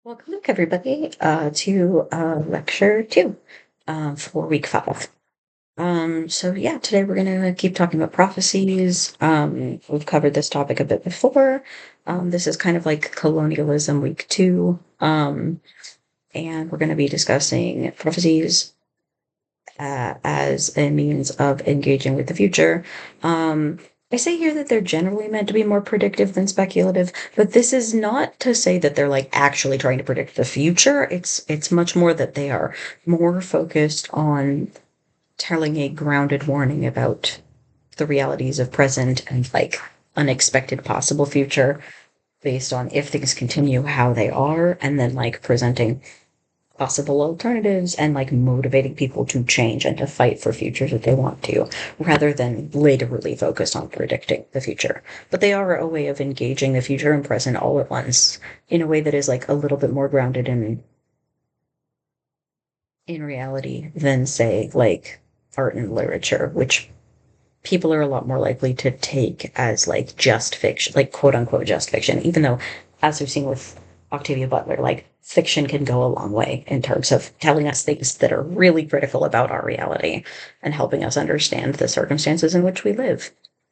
Welcome back, everybody, to lecture two for week five. So today we're going to keep talking about prophecies. We've covered this topic a bit before. This is kind of like colonialism week two. And we're going to be discussing prophecies as a means of engaging with the future. I say here that they're generally meant to be more predictive than speculative, but this is not to say that they're like actually trying to predict the future. It's much more that they are more focused on telling a grounded warning about the realities of present and like unexpected possible future based on if things continue how they are, and then like presenting possible alternatives and like motivating people to change and to fight for futures that they want to, rather than literally focused on predicting the future. But they are a way of engaging the future and present all at once in a way that is like a little bit more grounded in reality than say like art and literature, which people are a lot more likely to take as like just fiction, like quote unquote just fiction, even though, as we've seen with Octavia Butler, like fiction can go a long way in terms of telling us things that are really critical about our reality and helping us understand the circumstances in which we live.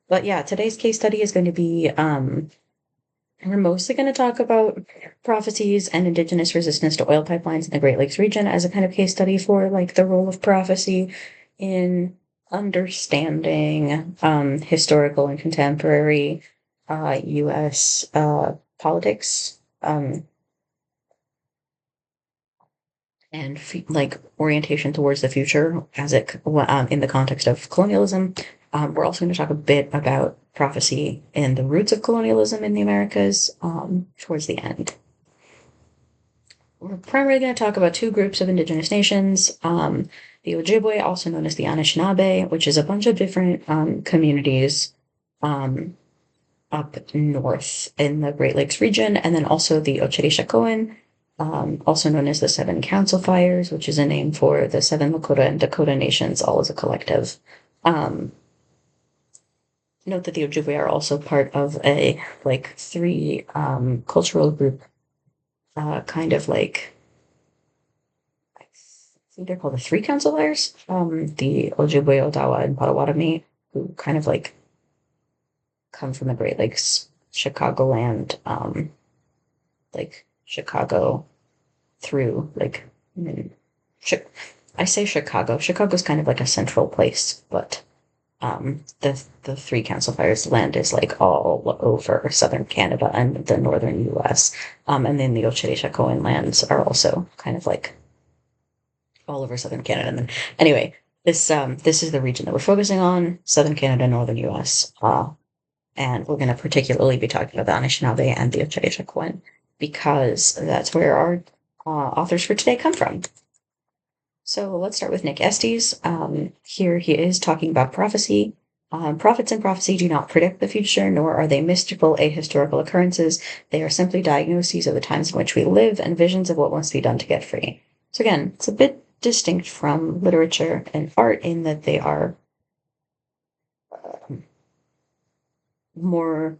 But yeah, today's case study is going to be we're mostly going to talk about prophecies and indigenous resistance to oil pipelines in the Great Lakes region as a kind of case study for like the role of prophecy in understanding historical and contemporary U.S. Politics and like orientation towards the future as it in the context of colonialism. We're also going to talk a bit about prophecy and the roots of colonialism in the Americas towards the end. We're primarily going to talk about two groups of indigenous nations, the Ojibwe, also known as the Anishinaabe, which is a bunch of different communities up north in the Great Lakes region, and then also the Ochedeshakoen, also known as the Seven Council Fires, which is a name for the Seven Lakota and Dakota nations, all as a collective. Note that the Ojibwe are also part of a like three cultural group, kind of like I think they're called the Three Council Fires. The Ojibwe, Odawa, and Potawatomi, who kind of like come from the Great Lakes, Chicagoland, like Chicago through like I say Chicago. Chicago's kind of like a central place, but the Three Council Fires land is like all over southern Canada and the northern U.S. And then the Ochedeshakoen lands are also kind of like all over southern Canada. And then anyway, this is the region that we're focusing on: southern Canada, northern U.S. And we're going to particularly be talking about the Anishinaabe and the Ochedeshakoen because that's where our authors for today come from. So let's start with Nick Estes. Here he is talking about prophecy. Prophets and prophecy do not predict the future, nor are they mystical, ahistorical occurrences. They are simply diagnoses of the times in which we live and visions of what must be done to get free. So again, it's a bit distinct from literature and art in that they are more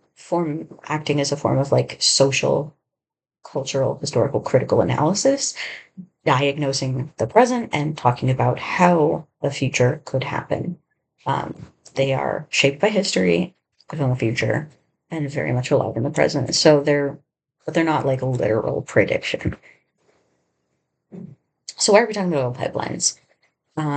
acting as a form of like social, cultural, historical, critical analysis, diagnosing the present and talking about how the future could happen. They are shaped by history, within the future, and very much alive in the present. So but they're not like a literal prediction. So why are we talking about oil pipelines?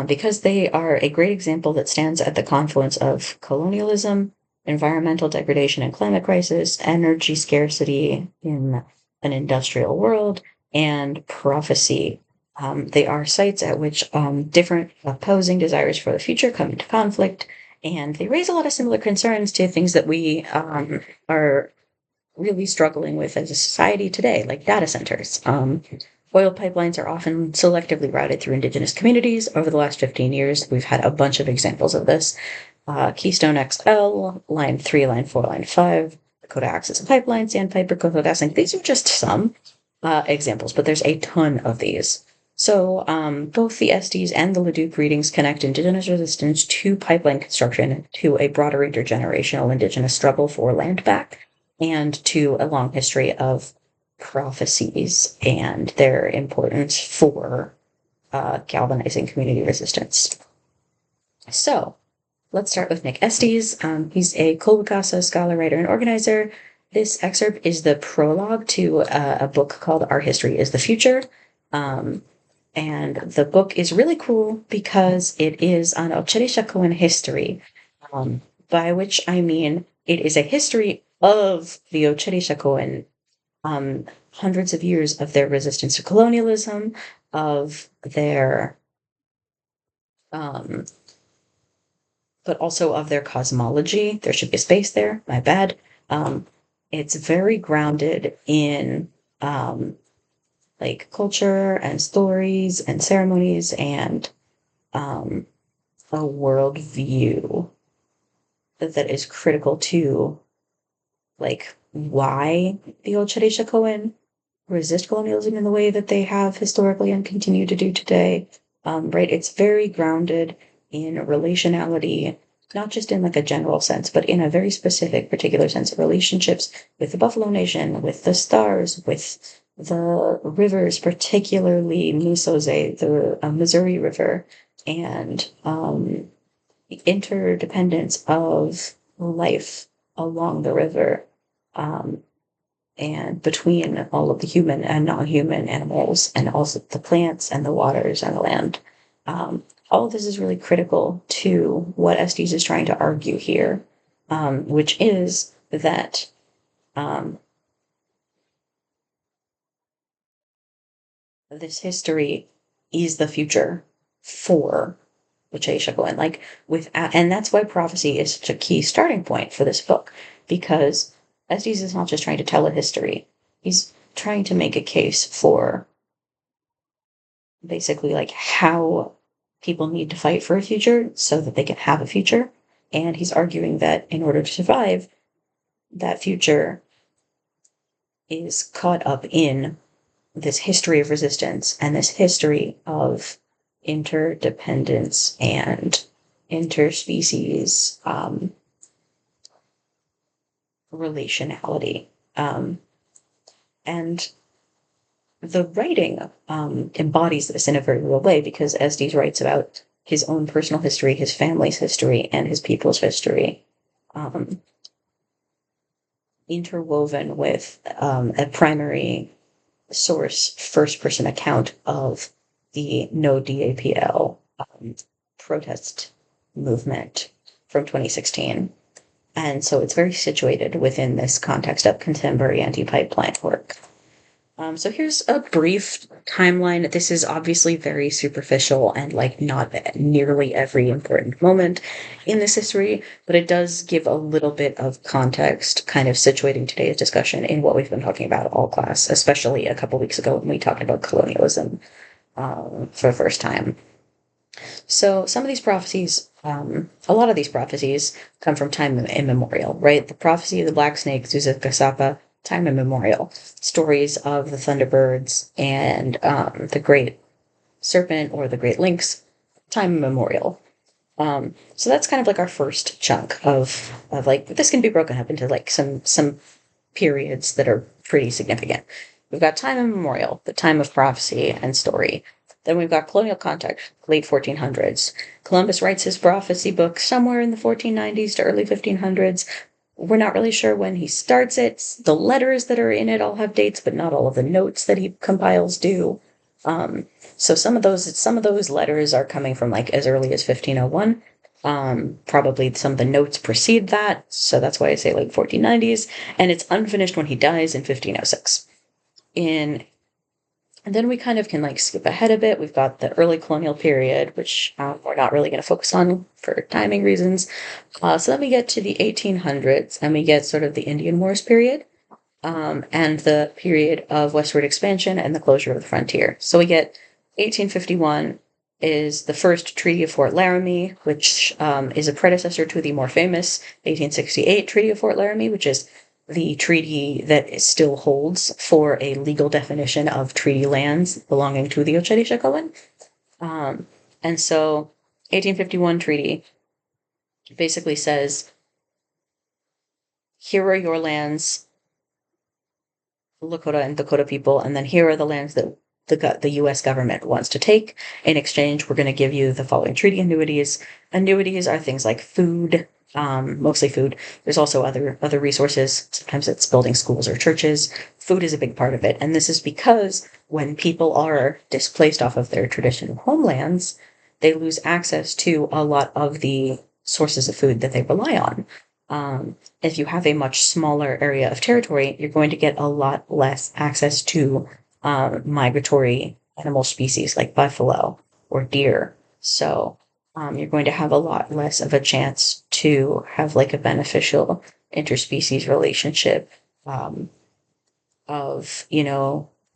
Because they are a great example that stands at the confluence of colonialism, environmental degradation and climate crisis, energy scarcity in an industrial world, and prophecy. They are sites at which different opposing desires for the future come into conflict, and they raise a lot of similar concerns to things that we are really struggling with as a society today, like data centers. Oil pipelines are often selectively routed through indigenous communities. Over the last 15 years, we've had a bunch of examples of this. Keystone XL, Line 3, Line 4, Line 5, Dakota Access Pipeline, Sandpiper, Coastal GasLink. These are just some examples, but there's a ton of these. So both the Estes and the LaDuke readings connect indigenous resistance to pipeline construction to a broader intergenerational indigenous struggle for land back and to a long history of prophecies and their importance for galvanizing community resistance. So let's start with Nick Estes. He's a Kolbakasa scholar, writer, and organizer. This excerpt is the prologue to a book called Our History is the Future. And the book is really cool because it is on Ocherishakoan history, by which I mean it is a history of the Ocherishakoan, hundreds of years of their resistance to colonialism, of their, but also of their cosmology. There should be a space there, my bad. It's very grounded in like culture and stories and ceremonies and a worldview that is critical to like why the old Cohen resist colonialism in the way that they have historically and continue to do today. Right? It's very grounded in relationality, not just in like a general sense, but in a very specific, particular sense of relationships with the Buffalo Nation, with the stars, with the rivers, particularly Misoze, the Missouri River, and the interdependence of life along the river, and between all of the human and non-human animals, and also the plants and the waters and the land. All of this is really critical to what Estes is trying to argue here, which is that this history is the future for Uche like and that's why prophecy is such a key starting point for this book, because Estes is not just trying to tell a history; he's trying to make a case for basically like how people need to fight for a future so that they can have a future, and he's arguing that in order to survive, that future is caught up in this history of resistance and this history of interdependence and interspecies relationality. And the writing embodies this in a very real way, because Estes writes about his own personal history, his family's history, and his people's history, interwoven with a primary source first-person account of the No DAPL protest movement from 2016. And so it's very situated within this context of contemporary anti-pipeline work. So here's a brief timeline. This is obviously very superficial and like not nearly every important moment in this history, but it does give a little bit of context, kind of situating today's discussion in what we've been talking about all class, especially a couple weeks ago when we talked about colonialism for the first time. So some of these prophecies, a lot of these prophecies come from time immemorial, right? The prophecy of the Black Snake, Zuzakasapa, time immemorial. Stories of the Thunderbirds and the Great Serpent or the Great Lynx, time immemorial. So that's kind of like our first chunk of like, this can be broken up into like some periods that are pretty significant. We've got time immemorial, the time of prophecy and story. Then we've got colonial context, late 1400s. Columbus writes his prophecy book somewhere in the 1490s to early 1500s. We're not really sure when he starts it. The letters that are in it all have dates, but not all of the notes that he compiles do. So some of those letters are coming from like as early as 1501. Probably some of the notes precede that, so that's why I say late 1490s, and it's unfinished when he dies in 1506. And then we kind of can like skip ahead a bit. We've got the early colonial period, which we're not really going to focus on for timing reasons. So then we get to the 1800s, and we get sort of the Indian Wars period, and the period of westward expansion and the closure of the frontier. So we get 1851 is the first Treaty of Fort Laramie, which is a predecessor to the more famous 1868 Treaty of Fort Laramie, which is the treaty that still holds for a legal definition of treaty lands belonging to the Ocherishakoan. And so 1851 treaty basically says, here are your lands, Lakota and Dakota people, and then here are the lands that the U.S. government wants to take. In exchange, we're going to give you the following treaty annuities. Annuities are things like food, mostly food. There's also other resources. Sometimes it's building schools or churches. Food is a big part of it, and this is because when people are displaced off of their traditional homelands, they lose access to a lot of the sources of food that they rely on. If you have a much smaller area of territory, you're going to get a lot less access to migratory animal species like buffalo or deer. So you're going to have a lot less of a chance to have like a beneficial interspecies relationship um, of,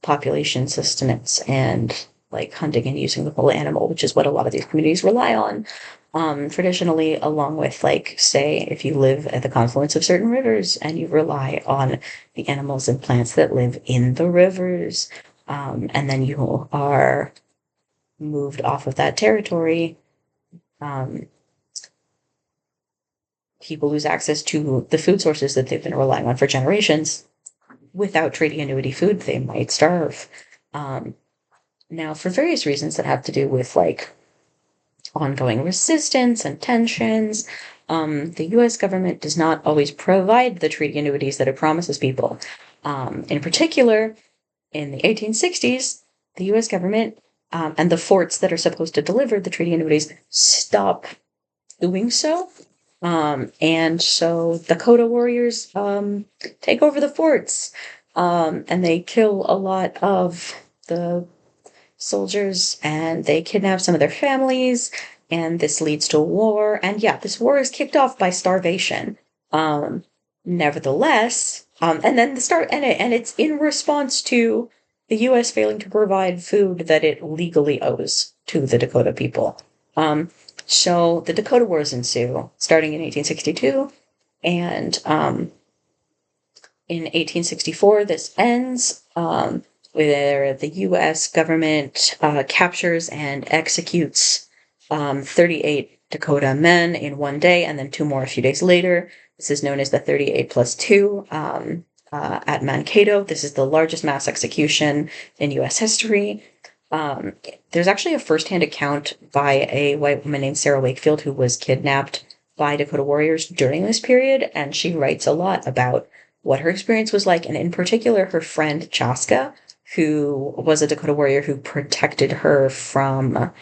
population sustenance and like hunting and using the whole animal, which is what a lot of these communities rely on. Traditionally, along with like, say, if you live at the confluence of certain rivers and you rely on the animals and plants that live in the rivers, and then you are moved off of that territory, um, people lose access to the food sources that they've been relying on for generations. Without trading annuity food, they might starve. Um, Now, for various reasons that have to do with like ongoing resistance and tensions, the US government does not always provide the treaty annuities that it promises people. In particular, in the 1860s, the US government and the forts that are supposed to deliver the treaty annuities stop doing so. And so Dakota warriors take over the forts and they kill a lot of the soldiers and they kidnap some of their families, and this leads to war. And yeah, this war is kicked off by starvation. Um, Nevertheless, and then the start and it's in response to the U.S. failing to provide food that it legally owes to the Dakota people. So the Dakota Wars ensue, starting in 1862, and in 1864, this ends, where the U.S. government captures and executes 38 Dakota men in one day, and then two more a few days later. This is known as the 38 plus 2 at Mankato. This is the largest mass execution in U.S. history. There's actually a firsthand account by a white woman named Sarah Wakefield who was kidnapped by Dakota warriors during this period, and she writes a lot about what her experience was like, and in particular, her friend Chaska, who was a Dakota warrior who protected her from,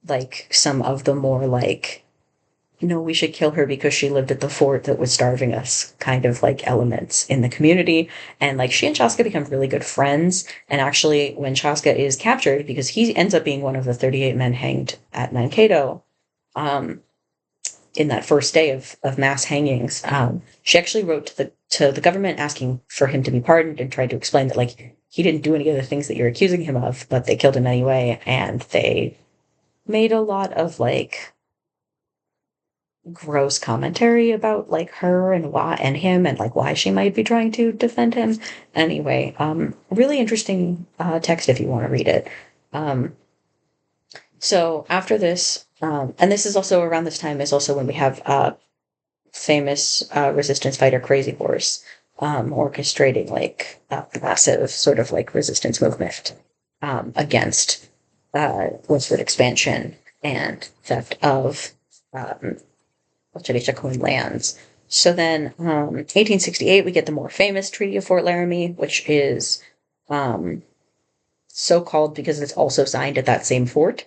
like, some of the more, like, no, we should kill her because she lived at the fort that was starving us kind of, like, elements in the community. And, like, she and Chaska become really good friends. And actually, when Chaska is captured, because he ends up being one of the 38 men hanged at Mankato, in that first day of mass hangings, she actually wrote to the government asking for him to be pardoned and tried to explain that like he didn't do any of the things that you're accusing him of, but they killed him anyway, and they made a lot of like gross commentary about like her and why and him and like why she might be trying to defend him. Anyway, really interesting text if you want to read it. So after this, and this is also around this time is also when we have famous resistance fighter Crazy Horse orchestrating like a massive sort of like resistance movement against westward expansion and theft of Chacoan lands. So then, 1868, we get the more famous Treaty of Fort Laramie, which is so called because it's also signed at that same fort.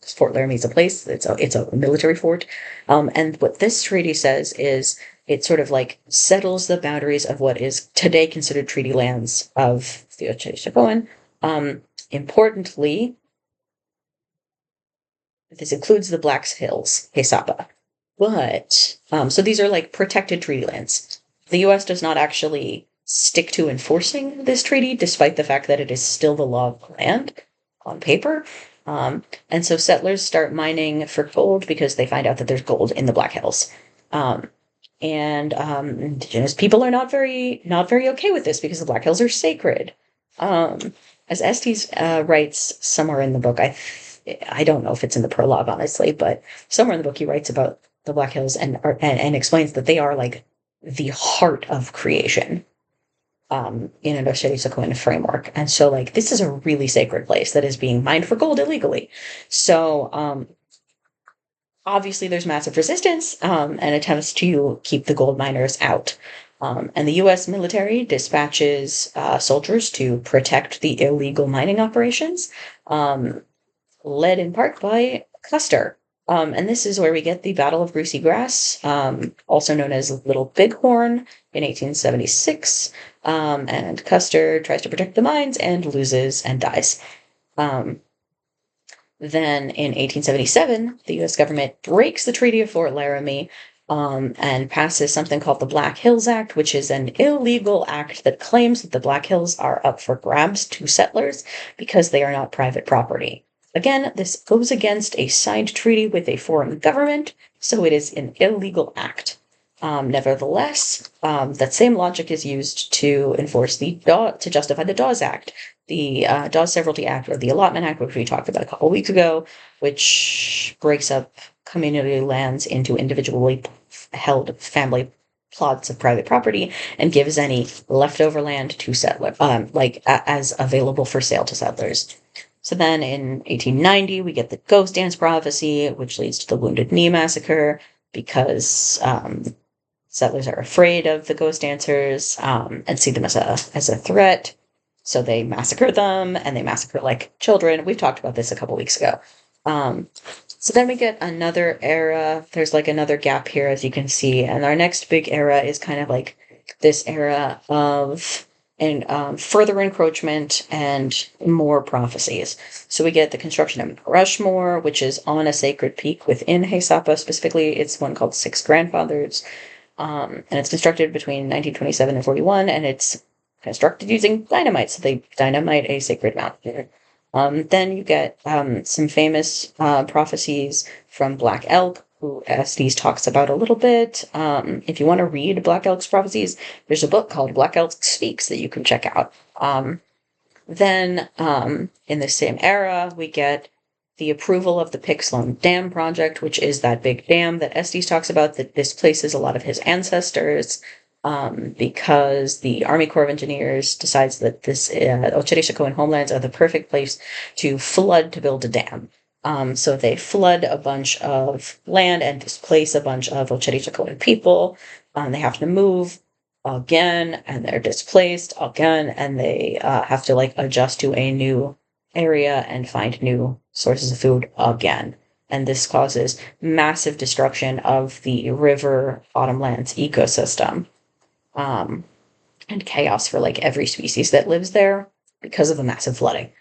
Fort Laramie is a place. It's a military fort. And what this treaty says is it sort of like settles the boundaries of what is today considered treaty lands of the Chacoan. Importantly, this includes the Black Hills, Hesapa. But, so these are like protected treaty lands. The U.S. does not actually stick to enforcing this treaty, despite the fact that it is still the law of the land on paper. And so settlers start mining for gold because they find out that there's gold in the Black Hills. Indigenous people are not very okay with this because the Black Hills are sacred. As Estes writes somewhere in the book, I don't know if it's in the prologue, honestly, but somewhere in the book he writes about the Black Hills and explains that they are like the heart of creation in an Osheri framework. And so, like, this is a really sacred place that is being mined for gold illegally. So, obviously, there's massive resistance and attempts to keep the gold miners out. And the U.S. military dispatches soldiers to protect the illegal mining operations, led in part by Custer. And this is where we get the Battle of Greasy Grass, also known as Little Bighorn, in 1876. And Custer tries to protect the mines and loses and dies. Then in 1877, the U.S. government breaks the Treaty of Fort Laramie and passes something called the Black Hills Act, which is an illegal act that claims that the Black Hills are up for grabs to settlers because they are not private property. Again, this goes against a signed treaty with a foreign government, so it is an illegal act. Nevertheless, that same logic is used to enforce to justify the Dawes Act, the Dawes Severalty Act, or the Allotment Act, which we talked about a couple weeks ago, which breaks up community lands into individually held family plots of private property and gives any leftover land to settlers, as available for sale to settlers. So then in 1890, we get the Ghost Dance Prophecy, which leads to the Wounded Knee Massacre, because settlers are afraid of the ghost dancers and see them as a threat. So they massacre them, and they massacre, like, children. We've talked about this a couple weeks ago. So then we get another era. There's, like, another gap here, as you can see. And our next big era is kind of like this era of further encroachment and more prophecies. So we get the construction of Rushmore, which is on a sacred peak within Haisapa. Specifically, it's one called Six Grandfathers. And it's constructed between 1927 and 41, and it's constructed using dynamite. So they dynamite a sacred mountain. Then you get some famous prophecies from Black Elk, who Estes talks about a little bit. If you want to read Black Elk's prophecies, there's a book called Black Elk Speaks that you can check out. Then in the same era, we get the approval of the Pixlone Dam project, which is that big dam that Estes talks about that displaces a lot of his ancestors, because the Army Corps of Engineers decides that this Ocherichacoan homelands are the perfect place to flood to build a dam. So they flood a bunch of land and displace a bunch of Ocherichacoan people. They have to move again, and they're displaced again, and they have to, like, adjust to a new area and find new sources of food again. And this causes massive destruction of the river bottomlands ecosystem, and chaos for, like, every species that lives there because of the massive flooding.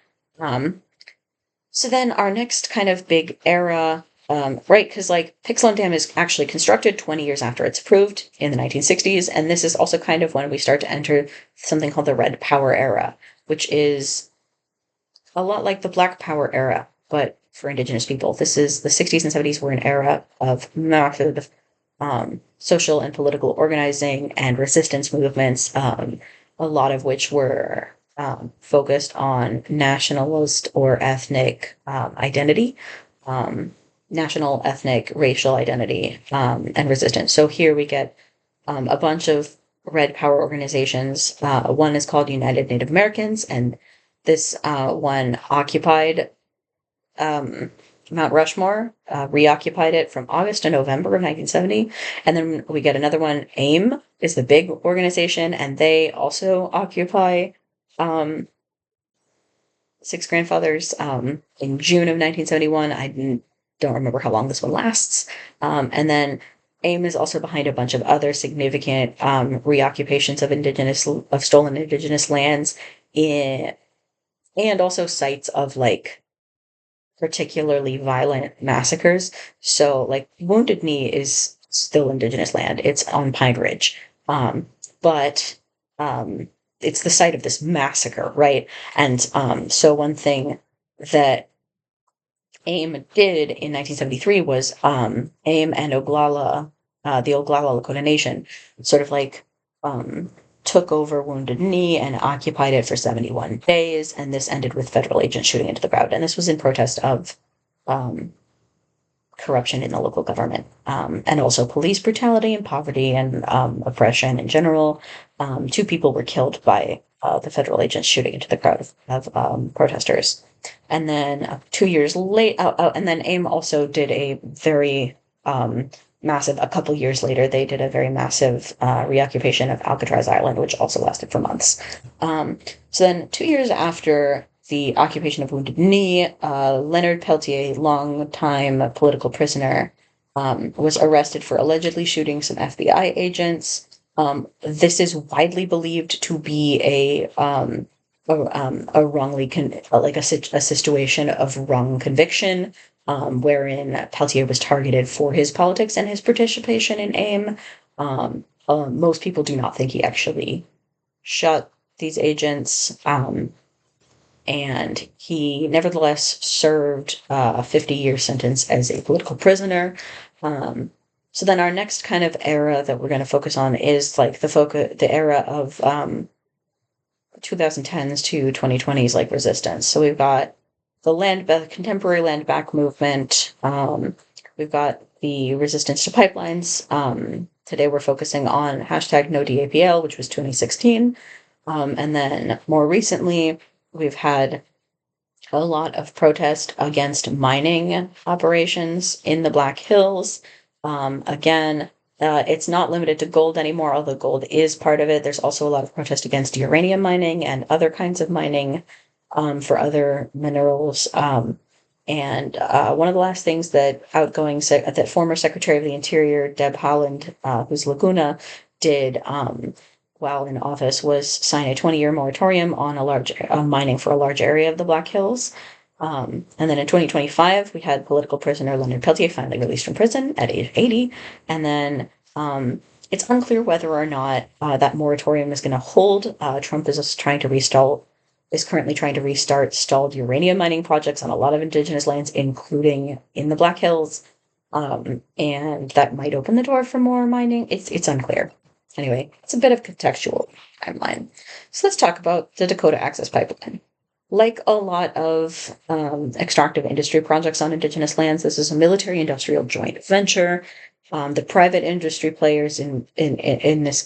So then our next kind of big era, right, because, like, Pixlone Dam is actually constructed 20 years after it's approved in the 1960s, and this is also kind of when we start to enter something called the Red Power era, which is a lot like the Black Power era, but for Indigenous people. This is the 60s and 70s were an era of massive social and political organizing and resistance movements, a lot of which were focused on nationalist or ethnic identity, national, ethnic, racial identity, and resistance. So here we get a bunch of Red Power organizations. One is called United Native Americans, and this one occupied Mount Rushmore, reoccupied it from August to November of 1970. And then we get another one, AIM is the big organization, and they also occupy Six Grandfathers in June of 1971. I don't remember how long this one lasts. And then AIM is also behind a bunch of other significant reoccupations of stolen indigenous lands and also sites of, like, particularly violent massacres. So, like, Wounded Knee is still indigenous land. It's on Pine Ridge. But it's the site of this massacre, right? And so one thing that AIM did in 1973 was AIM and Oglala, the Oglala Lakota Nation, sort of, like, took over Wounded Knee and occupied it for 71 days, and this ended with federal agents shooting into the crowd. And this was in protest of corruption in the local government, and also police brutality and poverty and oppression in general. 2 people were killed by the federal agents shooting into the crowd of protesters. And then 2 years late, and then AIM also did a very massive, a couple years later, they did a very massive reoccupation of Alcatraz Island, which also lasted for months. So then 2 years after the occupation of Wounded Knee, Leonard Peltier, long-time political prisoner, was arrested for allegedly shooting some FBI agents. This is widely believed to be a wrongly like a situation of wrong conviction, wherein Peltier was targeted for his politics and his participation in AIM. Most people do not think he actually shot these agents, and he nevertheless served a 50-year sentence as a political prisoner. So then our next kind of era that we're going to focus on is like the era of 2010s to 2020s, like resistance. So we've got the contemporary land back movement. We've got the resistance to pipelines. Today we're focusing on hashtag no DAPL, which was 2016. And then more recently, we've had a lot of protest against mining operations in the Black Hills. Again, it's not limited to gold anymore, although gold is part of it. There's also a lot of protest against uranium mining and other kinds of mining for other minerals. And one of the last things that that former Secretary of the Interior, Deb Haaland, who's Laguna, did while in office was sign a 20-year moratorium on mining for a large area of the Black Hills. And then in 2025, we had political prisoner Leonard Peltier finally released from prison at age 80. And then it's unclear whether or not that moratorium is going to hold. Trump is currently trying to restart stalled uranium mining projects on a lot of indigenous lands, including in the Black Hills. And that might open the door for more mining. It's unclear. Anyway, it's a bit of contextual timeline. So let's talk about the Dakota Access Pipeline. Like a lot of extractive industry projects on indigenous lands, this is a military-industrial joint venture. The private industry players in this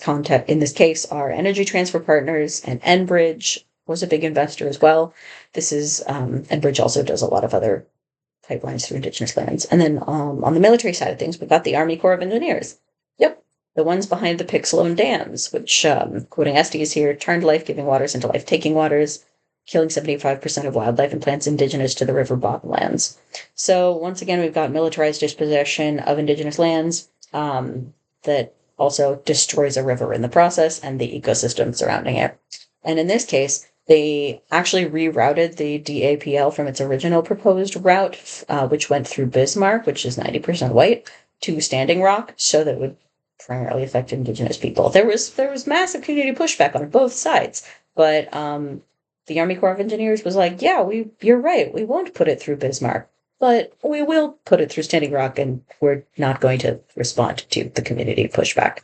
case are Energy Transfer Partners, and Enbridge was a big investor as well. Enbridge also does a lot of other pipelines through indigenous lands. And then on the military side of things, we've got the Army Corps of Engineers. Yep, the ones behind the Pixelone dams, which, quoting Estes here, turned life-giving waters into life-taking waters, killing 75% of wildlife and plants indigenous to the river bottomlands. So once again, we've got militarized dispossession of indigenous lands that also destroys a river in the process and the ecosystem surrounding it. And in this case, they actually rerouted the DAPL from its original proposed route, which went through Bismarck, which is 90% white, to Standing Rock, so that it would primarily affect indigenous people. There was massive community pushback on both sides, but the Army Corps of Engineers was like, yeah, you're right, we won't put it through Bismarck, but we will put it through Standing Rock, and we're not going to respond to the community pushback.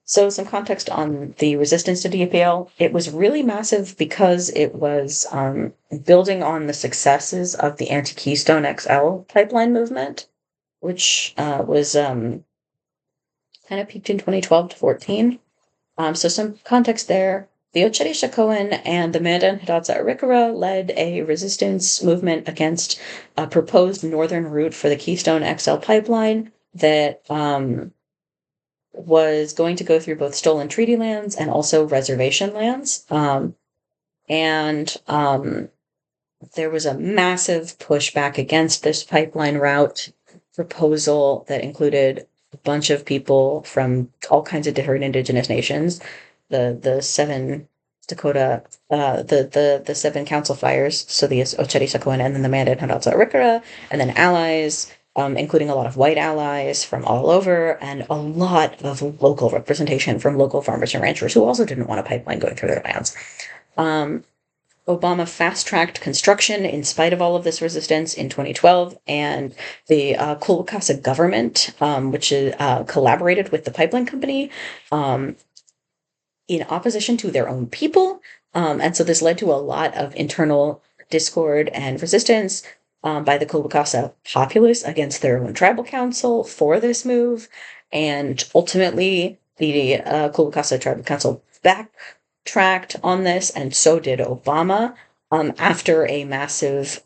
So some context on the resistance to DAPL. It was really massive because it was building on the successes of the anti-Keystone XL pipeline movement, which was kind of peaked in 2012 to 14. So some context there. The Ocheri and the Mandan Hidatsa Arikara led a resistance movement against a proposed northern route for the Keystone XL pipeline that was going to go through both stolen treaty lands and also reservation lands. There was a massive pushback against this pipeline route proposal that included a bunch of people from all kinds of different indigenous nations. The 7 Dakota, the 7 council fires, so the Ocheri and then the Mandan Hidatsa Arikara, and then allies, including a lot of white allies from all over, and a lot of local representation from local farmers and ranchers who also didn't want a pipeline going through their lands. Obama fast-tracked construction in spite of all of this resistance in 2012, and the Kulwakasa government, which collaborated with the pipeline company in opposition to their own people. And so this led to a lot of internal discord and resistance. by the Kulakasa populace against their own tribal council for this move. And ultimately, the Kulakasa tribal council backtracked on this, and so did Obama, after a massive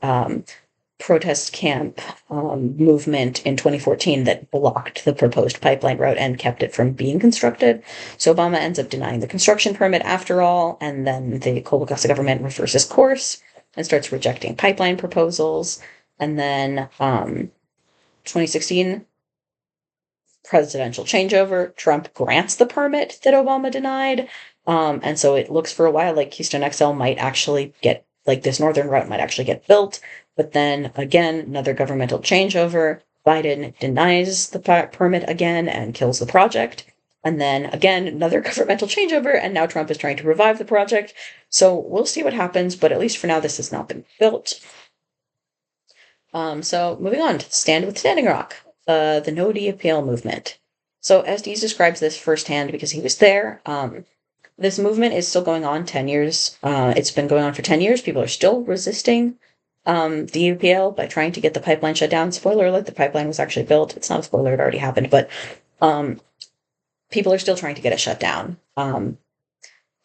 protest camp movement in 2014 that blocked the proposed pipeline route and kept it from being constructed. So Obama ends up denying the construction permit after all, and then the Kulakasa government reverses course and starts rejecting pipeline proposals. And then 2016, presidential changeover, Trump grants the permit that Obama denied. And so it looks for a while like Keystone XL might actually get, like this northern route might actually get built. But then again, another governmental changeover. Biden denies the permit again and kills the project. And then again, another governmental changeover, and now Trump is trying to revive the project. So we'll see what happens, but at least for now, this has not been built. So moving on to Stand with Standing Rock, the No Appeal movement. So Estes describes this firsthand because he was there. This movement is still going on 10 years. It's been going on for 10 years. People are still resisting the UPL by trying to get the pipeline shut down. Spoiler alert, the pipeline was actually built. It's not a spoiler, it already happened, but people are still trying to get it shut down.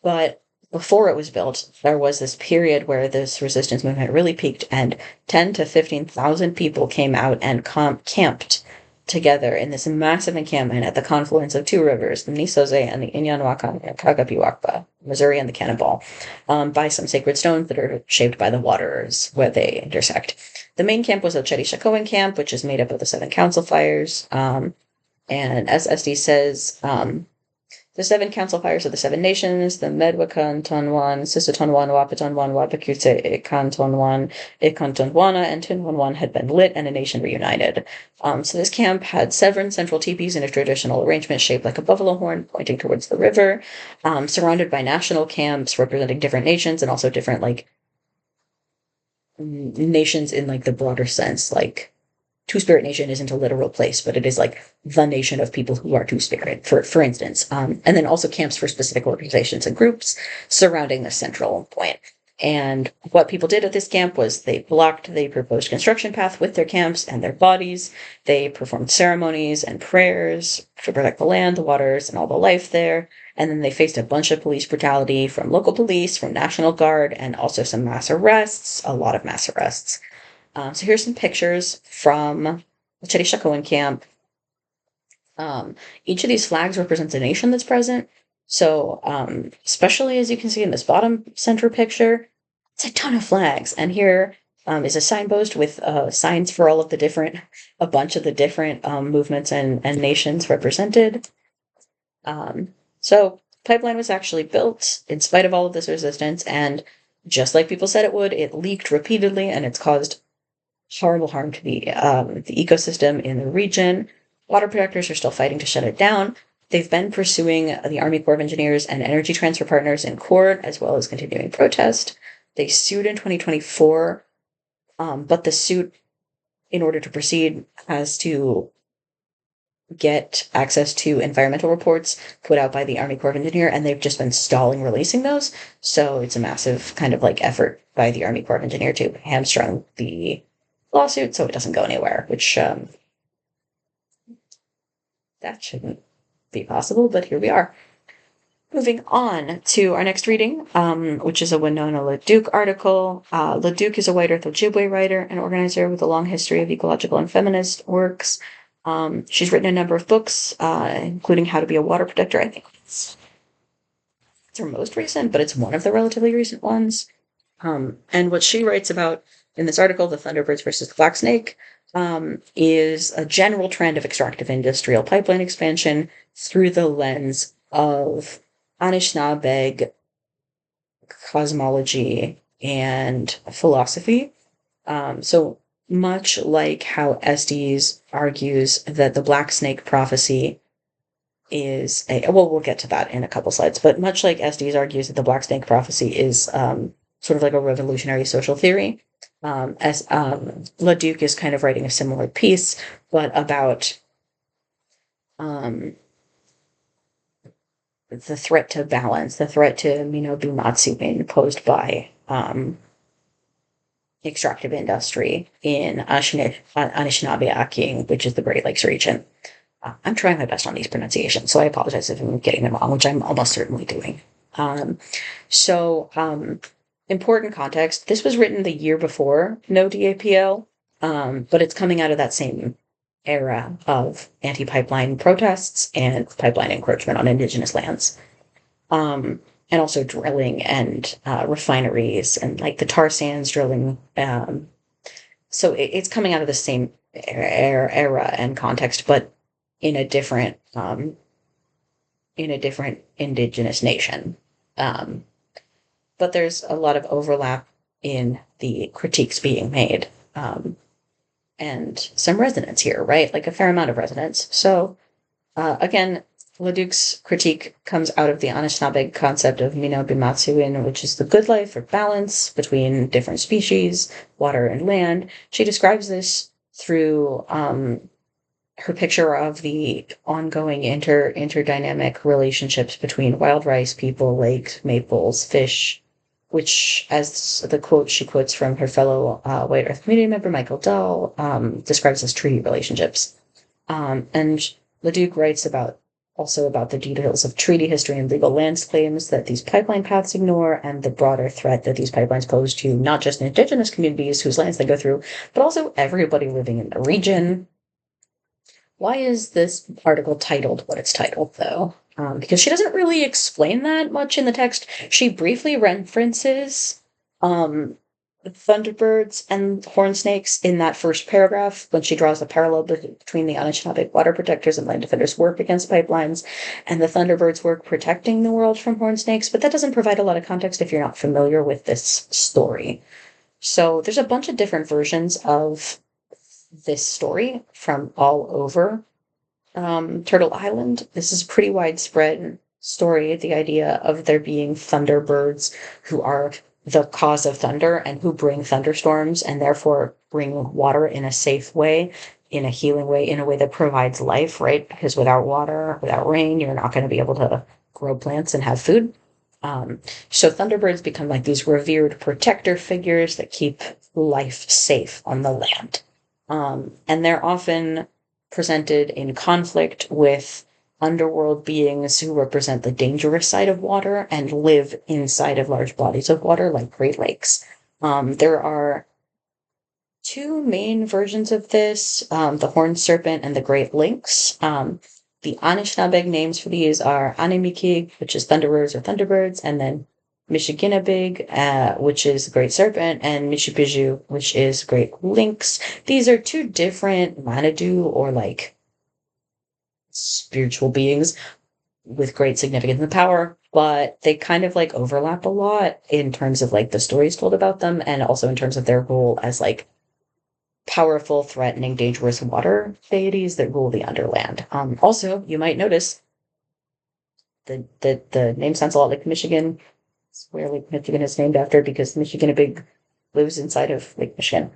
But before it was built, there was this period where this resistance movement really peaked, and 10 to 15,000 people came out and camped together in this massive encampment at the confluence of two rivers, the Nisoze and the Inyanwaka and Kagapiwakpa, Missouri and the Cannonball, by some sacred stones that are shaped by the waters where they intersect. The main camp was El Cherishakoan camp, which is made up of the 7 council fires. And as Estes says, the 7 council fires of the 7 nations, the Medwakan Tonwan, Sisatonwan, Wapatonwan, Wapakute, Ikantonwan, Ikantonwana, and Tinwanwan had been lit and a nation reunited. So this camp had 7 central teepees in a traditional arrangement shaped like a buffalo horn pointing towards the river, surrounded by national camps representing different nations and also different, like, nations in, like, the broader sense, like, Two-Spirit Nation isn't a literal place, but it is like the nation of people who are Two-Spirit, for instance. And then also camps for specific organizations and groups surrounding the central point. And what people did at this camp was they blocked the proposed construction path with their camps and their bodies. They performed ceremonies and prayers to protect the land, the waters, and all the life there. And then they faced a bunch of police brutality from local police, from National Guard, and also some mass arrests, a lot of mass arrests. So here's some pictures from the Cherishakoan camp. Each of these flags represents a nation that's present. So, especially as you can see in this bottom center picture, it's a ton of flags. And here is a signpost with signs for all of the different, a bunch of the different movements and nations represented. So pipeline was actually built in spite of all of this resistance. And just like people said it would, it leaked repeatedly and it's caused horrible harm to the ecosystem in the region. Water protectors are still fighting to shut it down. They've been pursuing the Army Corps of Engineers and Energy Transfer Partners in court, as well as continuing protest. They sued in 2024, but the suit, in order to proceed, has to get access to environmental reports put out by the Army Corps of Engineers, and they've just been stalling releasing those. So it's a massive kind of like effort by the Army Corps of Engineers to hamstring the lawsuit so it doesn't go anywhere, which that shouldn't be possible, but here we are. Moving on to our next reading, which is a Winona LaDuke article. LaDuke is a white Earth Ojibwe writer and organizer with a long history of ecological and feminist works. She's written a number of books, including How to Be a Water Protector. I think it's her most recent, but it's one of the relatively recent ones. And what she writes about in this article, The Thunderbirds versus the Black Snake, is a general trend of extractive industrial pipeline expansion through the lens of Anishinaabe cosmology and philosophy. So much like how Estes argues that the Black Snake prophecy is we'll get to that in a couple slides, but much like Estes argues that the Black Snake prophecy is sort of like a revolutionary social theory, as LaDuke is kind of writing a similar piece, but about the threat to balance, the threat to, Bumatsu being posed by extractive industry in Anishinaabe, which is the Great Lakes region. I'm trying my best on these pronunciations, so I apologize if I'm getting them wrong, which I'm almost certainly doing. Um, so, important context. This was written the year before No DAPL, but it's coming out of that same era of anti-pipeline protests and pipeline encroachment on indigenous lands. And also drilling and refineries and like the tar sands drilling. So it's coming out of the same era and context, but in a different indigenous nation. Um, but there's a lot of overlap in the critiques being made, and some resonance here, right? Like a fair amount of resonance. So again, LaDuke's critique comes out of the Anishinaabe concept of Mino Bimatsuin, which is the good life or balance between different species, water and land. She describes this through her picture of the ongoing interdynamic relationships between wild rice, people, lakes, maples, fish, which, as the quote she quotes from her fellow White Earth community member Michael Dahl, describes as treaty relationships. And LaDuke writes also about the details of treaty history and legal lands claims that these pipeline paths ignore, and the broader threat that these pipelines pose to not just indigenous communities whose lands they go through, but also everybody living in the region. Why is this article titled what it's titled, though? Because she doesn't really explain that much in the text. She briefly references thunderbirds and horn snakes in that first paragraph when she draws a parallel between the Anishinaabe water protectors and land defenders' work against pipelines and the thunderbirds' work protecting the world from horn snakes, but that doesn't provide a lot of context if you're not familiar with this story. So there's a bunch of different versions of this story from all over Turtle Island. This is a pretty widespread story, the idea of there being thunderbirds who are the cause of thunder and who bring thunderstorms and therefore bring water in a safe way, in a healing way, in a way that provides life, right? Because without water, without rain, you're not going to be able to grow plants and have food. So thunderbirds become like these revered protector figures that keep life safe on the land. And they're often presented in conflict with underworld beings who represent the dangerous side of water and live inside of large bodies of water like Great Lakes. There are two main versions of this, the horned serpent and the great lynx. The Anishinaabe names for these are Animikig, which is thunderers or thunderbirds, and then Michiginabig, which is Great Serpent, and Mishipiju, which is Great Lynx. These are two different Manadu or like spiritual beings with great significance and power, but they kind of like overlap a lot in terms of like the stories told about them and also in terms of their role as like powerful, threatening, dangerous water deities that rule the underland. Also, you might notice the name sounds a lot like Michigan. It's where Lake Michigan is named after because Michiganabig lives inside of Lake Michigan.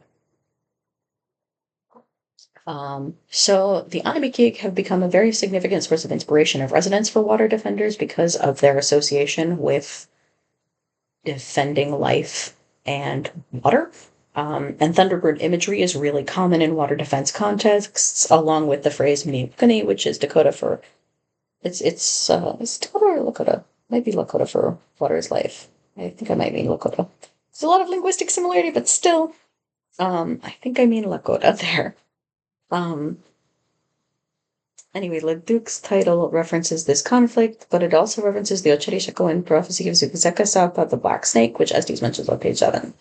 So the Anabikik have become a very significant source of inspiration of residents for water defenders because of their association with defending life and water. And Thunderbird imagery is really common in water defense contexts, along with the phrase Mniukani, which is Dakota for it's Dakota or Lakota? Maybe Lakota for water is life. I think I might mean Lakota. There's a lot of linguistic similarity, but still, I think I mean Lakota there. Anyway, LaDuke's title references this conflict, but it also references the Ocheri Shakoan prophecy of Zukazeka Sapa, the black snake, which Estes mentions on page 7.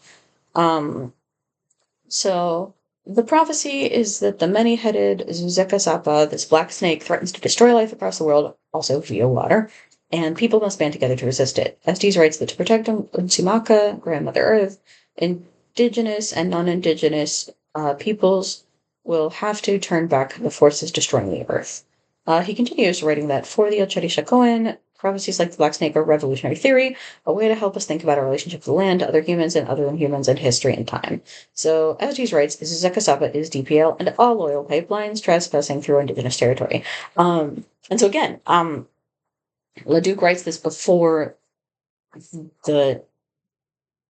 So the prophecy is that the many-headed Zuzeka Sapa, this black snake, threatens to destroy life across the world, also via water, and people must band together to resist it. Estes writes that to protect Unsimaka, Grandmother Earth, indigenous and non-indigenous peoples will have to turn back the forces destroying the earth. He continues writing that for the Ocheri Shakoan, prophecies like the Black Snake are revolutionary theory, a way to help us think about our relationship with the land, other humans, and other than humans, and history and time. So, as he writes, Zuzeka Sapa is DPL and all oil pipelines trespassing through indigenous territory. And so again, LaDuke writes this before the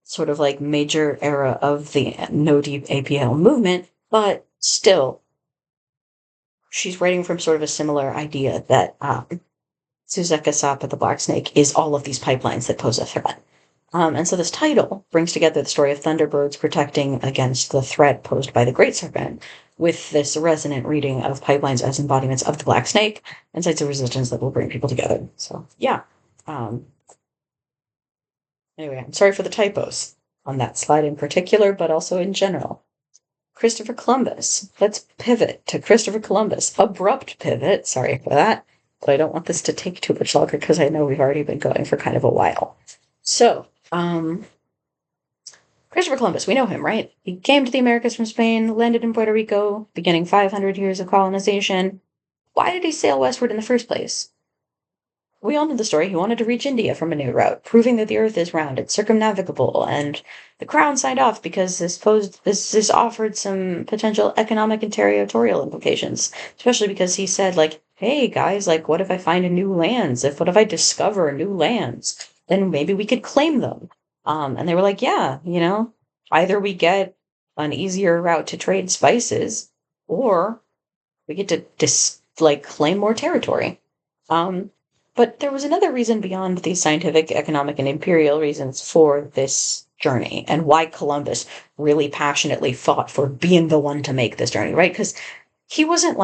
sort of like major era of the No Deep APL movement, but still, she's writing from sort of a similar idea that Suzeka Sapa, the Black Snake, is all of these pipelines that pose a threat. And so this title brings together the story of Thunderbirds protecting against the threat posed by the Great Serpent with this resonant reading of pipelines as embodiments of the Black Snake and sites of resistance that will bring people together. So, yeah. Anyway, I'm sorry for the typos on that slide in particular, but also in general. Christopher Columbus. Let's pivot to Christopher Columbus. Abrupt pivot. Sorry for that. But I don't want this to take too much longer because I know we've already been going for kind of a while. So, Christopher Columbus, we know him, right? He came to the Americas from Spain, landed in Puerto Rico, beginning 500 years of colonization. Why did he sail westward in the first place? We all know the story. He wanted to reach India from a new route, proving that the earth is round and circumnavigable, and the crown signed off because this offered some potential economic and territorial implications, especially because he said, like, hey, guys, like, what if I find new lands? What if I discover new lands? Then maybe we could claim them. And they were like, yeah, either we get an easier route to trade spices, or we get to, claim more territory. But there was another reason beyond these scientific, economic, and imperial reasons for this journey and why Columbus really passionately fought for being the one to make this journey, right? Because he wasn't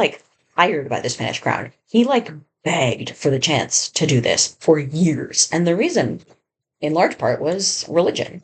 hired by the Spanish crown. He begged for the chance to do this for years. And the reason, in large part, was religion.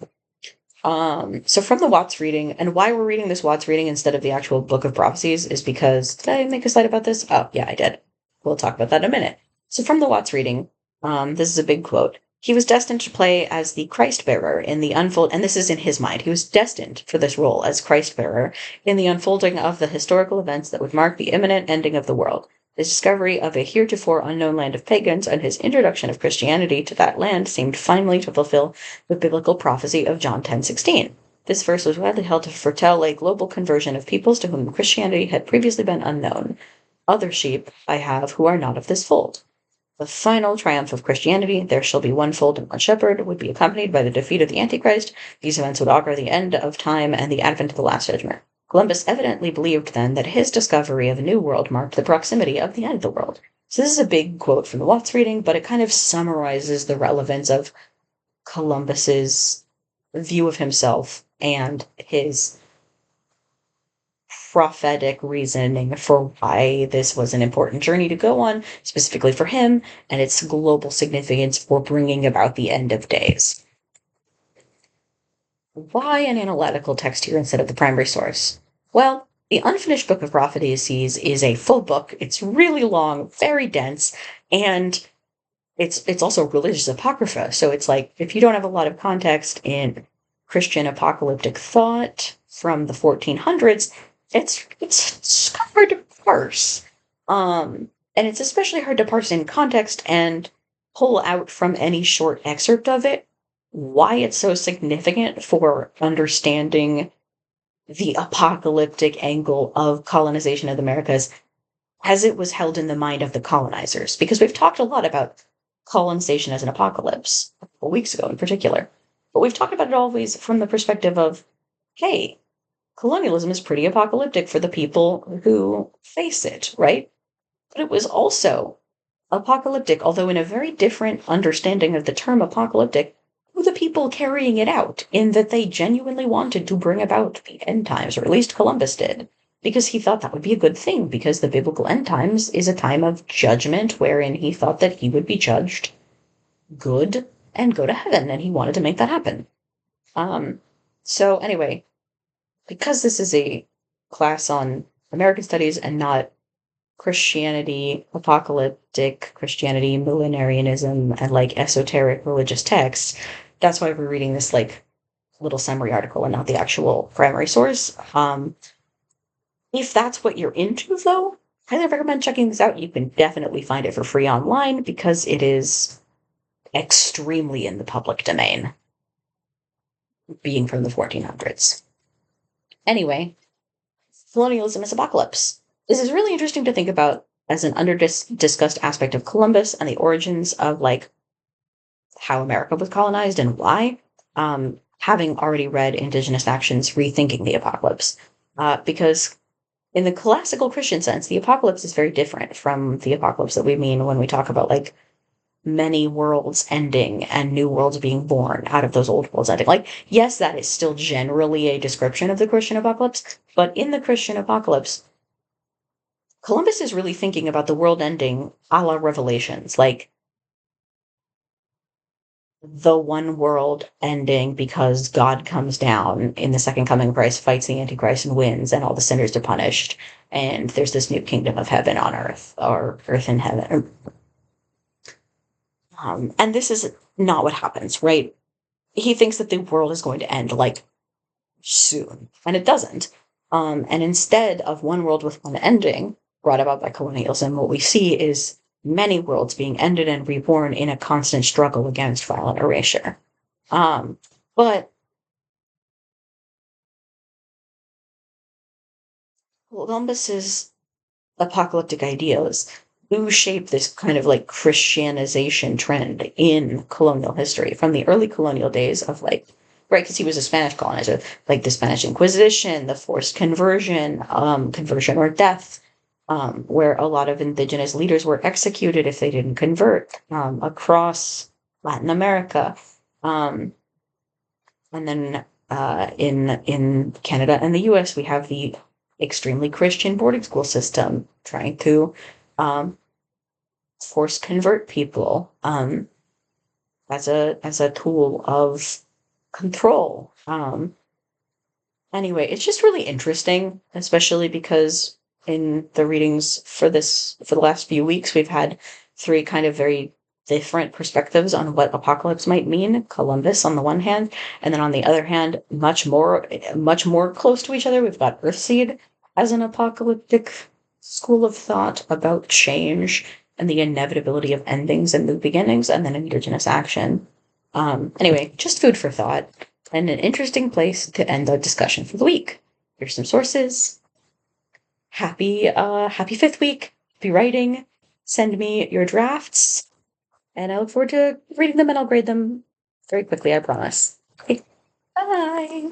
So from the Watts reading, and why we're reading this Watts reading instead of the actual Book of Prophecies is because, did I make a slide about this? Oh, yeah, I did. We'll talk about that in a minute. So from the Watts reading, this is a big quote. He was destined to play as the Christ bearer in the unfold, and this is in his mind. He was destined for this role as Christ bearer in the unfolding of the historical events that would mark the imminent ending of the world. His discovery of a heretofore unknown land of pagans and his introduction of Christianity to that land seemed finally to fulfill the biblical prophecy of John 10:16. This verse was widely held to foretell a global conversion of peoples to whom Christianity had previously been unknown. Other sheep I have who are not of this fold. The final triumph of Christianity, there shall be one fold and one shepherd, would be accompanied by the defeat of the Antichrist. These events would augur the end of time and the advent of the last judgment. Columbus evidently believed then that his discovery of a new world marked the proximity of the end of the world. So this is a big quote from the Watts reading, but it kind of summarizes the relevance of Columbus's view of himself and his prophetic reasoning for why this was an important journey to go on, specifically for him, and its global significance for bringing about the end of days. Why an analytical text here instead of the primary source? Well, the Unfinished Book of Prophecies is a full book. It's really long, very dense, and it's also religious apocrypha. So it's if you don't have a lot of context in Christian apocalyptic thought from the 1400s, it's hard to parse. And it's especially hard to parse in context and pull out from any short excerpt of it why it's so significant for understanding the apocalyptic angle of colonization of the Americas as it was held in the mind of the colonizers. Because we've talked a lot about colonization as an apocalypse, a couple weeks ago in particular. But we've talked about it always from the perspective of, hey, colonialism is pretty apocalyptic for the people who face it, right? But it was also apocalyptic, although in a very different understanding of the term apocalyptic, to the people carrying it out, in that they genuinely wanted to bring about the end times, or at least Columbus did, because he thought that would be a good thing, because the biblical end times is a time of judgment wherein he thought that he would be judged good and go to heaven, and he wanted to make that happen. So anyway, because this is a class on American studies and not Christianity, apocalyptic Christianity, millenarianism, and esoteric religious texts, that's why we're reading this little summary article and not the actual primary source. If that's what you're into, though, I highly recommend checking this out. You can definitely find it for free online because it is extremely in the public domain, being from the 1400s. Anyway, colonialism is apocalypse. This is really interesting to think about as an under-discussed aspect of Columbus and the origins of how America was colonized and why. How having already read Indigenous Actions Rethinking the Apocalypse. Because in the classical Christian sense, the apocalypse is very different from the apocalypse that we mean when we talk about like many worlds ending and new worlds being born out of those old worlds ending. Like, yes, that is still generally a description of the Christian apocalypse, but in the Christian apocalypse, Columbus is really thinking about the world ending a la Revelations, like the one world ending because God comes down in the second coming of Christ, fights the Antichrist and wins, and all the sinners are punished, and there's this new kingdom of heaven on earth, or earth in heaven. And this is not what happens, right? He thinks that the world is going to end like soon, and it doesn't. And instead of one world with one ending, brought about by colonialism, what we see is many worlds being ended and reborn in a constant struggle against violent erasure. But Columbus's apocalyptic ideas do shape this kind of like Christianization trend in colonial history from the early colonial days of like, right, because he was a Spanish colonizer, like the Spanish Inquisition, the forced conversion, conversion or death, where a lot of indigenous leaders were executed if they didn't convert, across Latin America. Um, and then in Canada and the U.S., we have the extremely Christian boarding school system trying to um, force convert people as a tool of control. Anyway, it's just really interesting, especially because in the readings for the last few weeks, we've had three kind of very different perspectives on what apocalypse might mean. Columbus on the one hand, and then on the other hand, much more close to each other, we've got Earthseed as an apocalyptic school of thought about change and the inevitability of endings and new beginnings, and then Indigenous Action. Anyway, just food for thought and an interesting place to end the discussion for the week. Here's some sources. Happy fifth week. Be writing. Send me your drafts, and I look forward to reading them, and I'll grade them very quickly, I promise. Okay, bye.